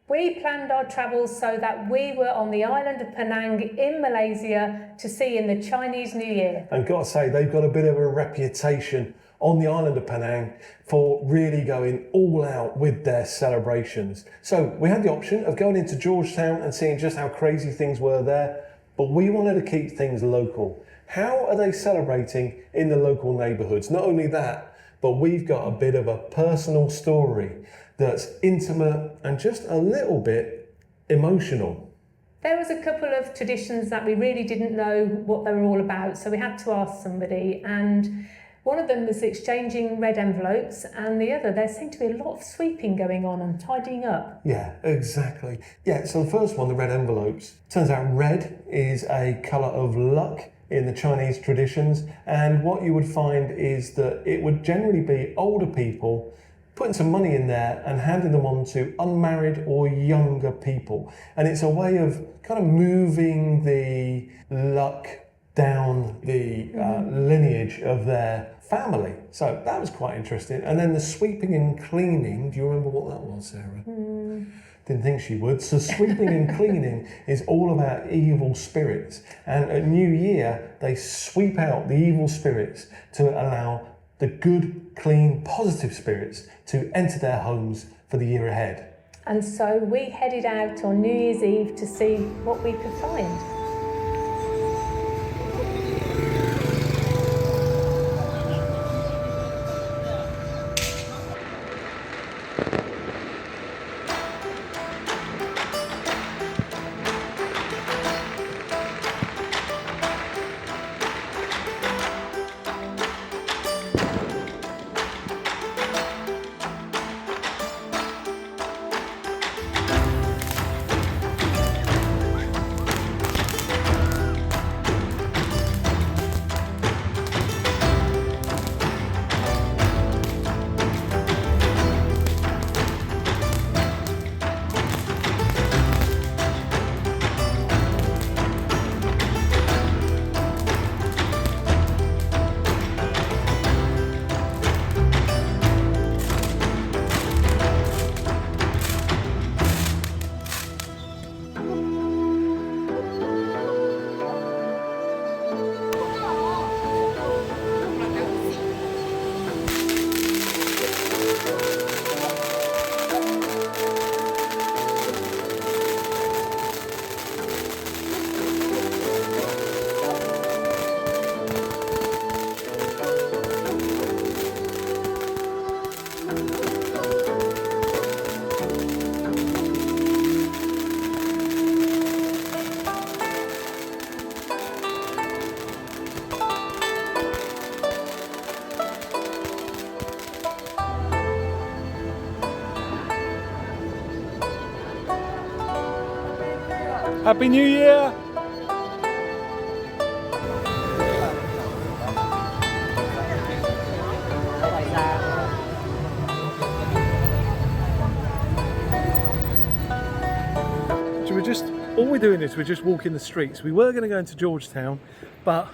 We planned our travels so that we were on the island of Penang in Malaysia to see in the Chinese New Year. And got to say, they've got a bit of a reputation on the island of Penang for really going all out with their celebrations. So we had the option of going into Georgetown and seeing just how crazy things were there, but we wanted to keep things local. How are they celebrating in the local neighbourhoods? Not only that, but we've got a bit of a personal story that's intimate and just a little bit emotional. There was a couple of traditions that we really didn't know what they were all about, so we had to ask somebody, and one of them was exchanging red envelopes, and the other, there seemed to be a lot of sweeping going on and tidying up. Yeah, exactly. Yeah, so the first one, the red envelopes. Turns out red is a colour of luck in the Chinese traditions, and what you would find is that it would generally be older people putting some money in there and handing them on to unmarried or younger people. And it's a way of kind of moving the luck down the lineage of their family. So that was quite interesting. And then the sweeping and cleaning, do you remember what that was, Sarah? Didn't think she would. So sweeping and cleaning is all about evil spirits. And at New Year, they sweep out the evil spirits to allow the good, clean, positive spirits to enter their homes for the year ahead. And so we headed out on New Year's Eve to see what we could find. Happy New Year! All we're doing is we're just walking the streets. We were going to go into Georgetown, but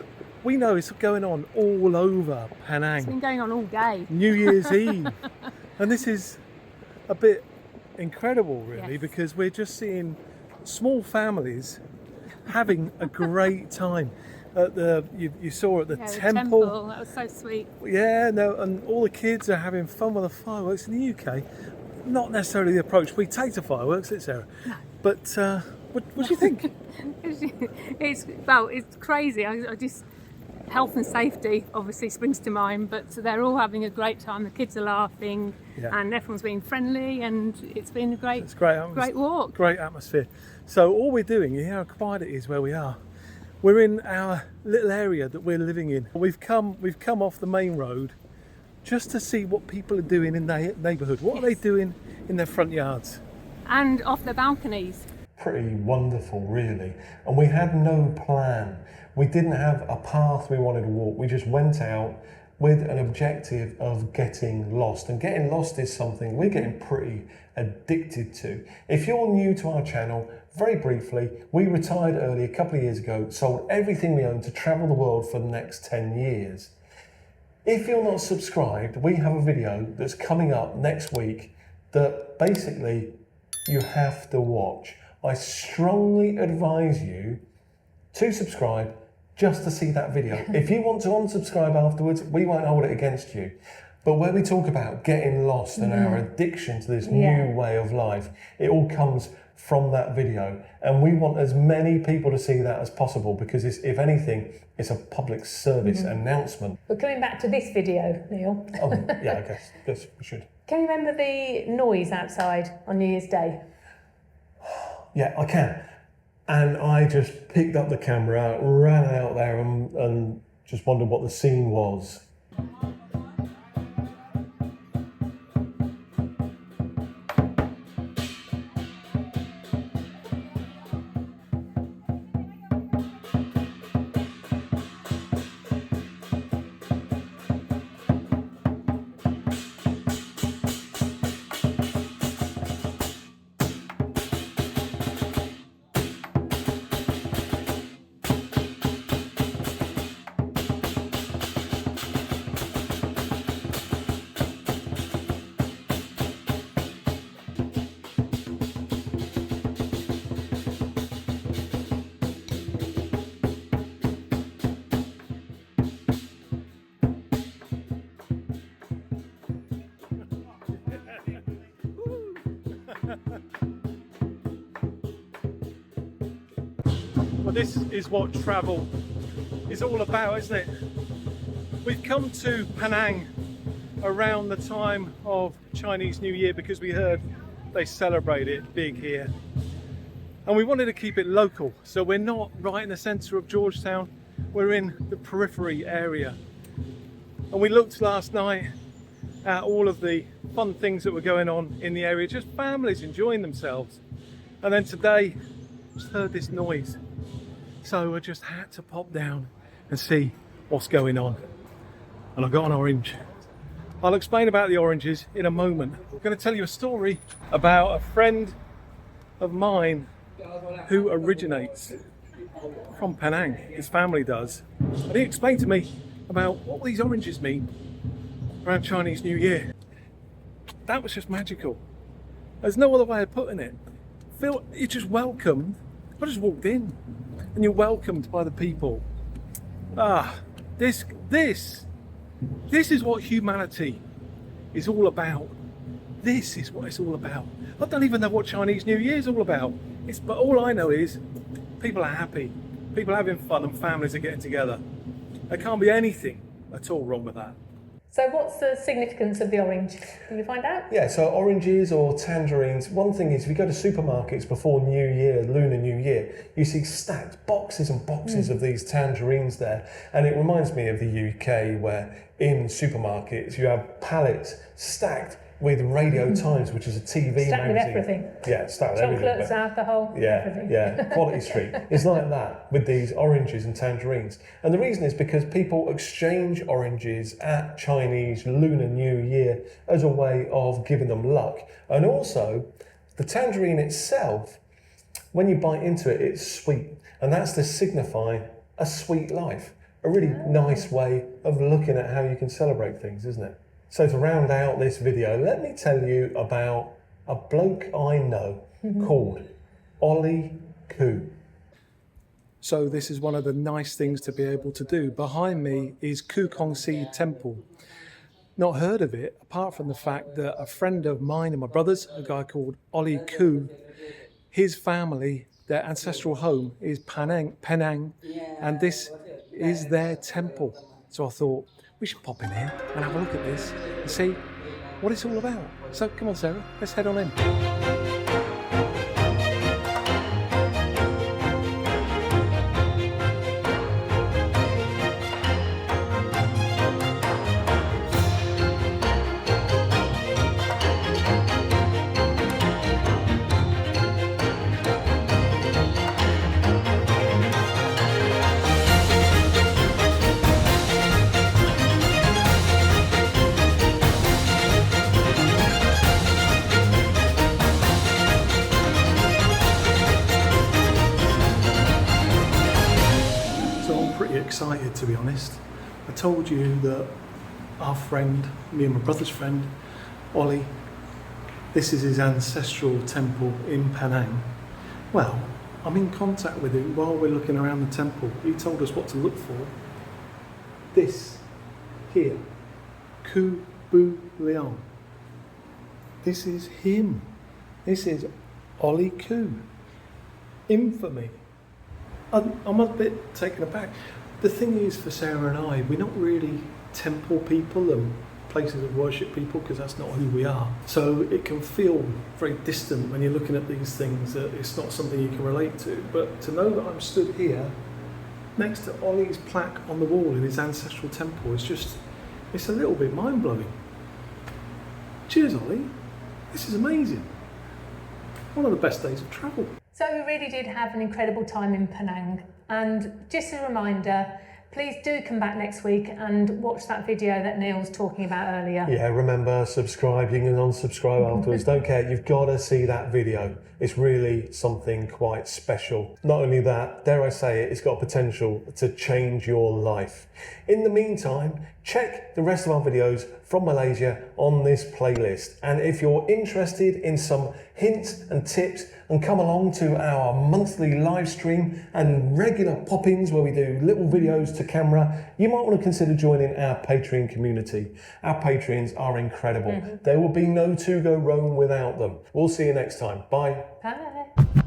we know it's going on all over Penang. It's been going on all day. New Year's Eve. And this is a bit incredible, really, Yes. because we're just seeing small families having a great time. At the you saw at the temple. That was so sweet. Yeah, no, and all the kids are having fun with the fireworks. In the UK, not necessarily the approach we take to fireworks, is Sarah? No. But what do you think? It's crazy. I just, health and safety obviously springs to mind, but they're all having a great time. The kids are laughing, and everyone's being friendly, and it's been a great walk. Great atmosphere. So all we're doing, you hear how quiet it is where we are. We're in our little area that we're living in. We've come off the main road just to see what people are doing in their neighbourhood. What are they doing in their front yards? And off their balconies. Pretty wonderful, really. And we had no plan. We didn't have a path we wanted to walk. We just went out with an objective of getting lost. And getting lost is something we're getting pretty addicted to. If you're new to our channel, very briefly, we retired early a couple of years ago, sold everything we own to travel the world for the next 10 years. If you're not subscribed, we have a video that's coming up next week that basically you have to watch. I strongly advise you to subscribe just to see that video. If you want to unsubscribe afterwards, we won't hold it against you. But where we talk about getting lost and our addiction to this new way of life, it all comes from that video. And we want as many people to see that as possible because it's, if anything, it's a public service announcement. But coming back to this video, Neil. Oh, yeah, I guess we should. Can you remember the noise outside on New Year's Day? Yeah, I can. And I just picked up the camera, ran out there and just wondered what the scene was. Well, this is what travel is all about, isn't it? We've come to Penang around the time of Chinese New Year because we heard they celebrate it big here. And we wanted to keep it local, so we're not right in the centre of Georgetown, we're in the periphery area. And we looked last night at all of the fun things that were going on in the area, just families enjoying themselves. And then today, just heard this noise. So I just had to pop down and see what's going on. And I got an orange. I'll explain about the oranges in a moment. I'm going to tell you a story about a friend of mine who originates from Penang. His family does. And he explained to me about what these oranges mean around Chinese New Year. That was just magical. There's no other way of putting it. Feel you're just welcomed. I just walked in and you're welcomed by the people. This is what humanity is all about. This is what it's all about. I don't even know what Chinese New Year is all about. But all I know is people are happy, people are having fun, and families are getting together. There can't be anything at all wrong with that. So what's the significance of the orange? Can you find out? Yeah, so oranges or tangerines, one thing is if you go to supermarkets before New Year, Lunar New Year, you see stacked boxes and boxes of these tangerines there. And it reminds me of the UK where in supermarkets you have pallets stacked with Radio Times, which is a TV Stacked with magazine. everything. Yeah, stacked with everything. Chocolates, alcohol, everything. Yeah, Quality Street. It's like that with these oranges and tangerines. And the reason is because people exchange oranges at Chinese Lunar New Year as a way of giving them luck. And also, the tangerine itself, when you bite into it, it's sweet. And that's to signify a sweet life. A really nice way of looking at how you can celebrate things, isn't it? So to round out this video, let me tell you about a bloke I know called Ollie Koo. So this is one of the nice things to be able to do. Behind me is Koo Kong Si Temple. Not heard of it, apart from the fact that a friend of mine and my brother's, a guy called Ollie Koo, his family, their ancestral home is Penang, and this is their temple. So I thought, we should pop in here and have a look at this and see what it's all about. So come on, Sarah, let's head on in. Excited, to be honest. I told you that our friend, me and my brother's friend, Ollie, This is his ancestral temple in Penang. Well, I'm in contact with him while we're looking around the temple. He told us what to look for. This here, Ku Bu Leong. This is him. This is Ollie Ku. Infamy. I'm a bit taken aback. The thing is, for Sarah and I, we're not really temple people and places of worship people, because that's not who we are. So it can feel very distant when you're looking at these things, that it's not something you can relate to. But to know that I'm stood here next to Ollie's plaque on the wall in his ancestral temple is just, it's a little bit mind-blowing. Cheers, Ollie. This is amazing. One of the best days of travel. So we really did have an incredible time in Penang, and just a reminder, please do come back next week and watch that video that Neil was talking about earlier. Yeah, remember, subscribe. You can unsubscribe afterwards. Don't care. You've got to see that video. It's really something quite special. Not only that, dare I say it, it's got potential to change your life. In the meantime, check the rest of our videos from Malaysia on this playlist. And if you're interested in some hints and tips, and come along to our monthly live stream and regular pop-ins where we do little videos to camera, you might want to consider joining our Patreon community. Our Patreons are incredible. There will be no To Go Rome without them. We'll see you next time. Bye. Bye.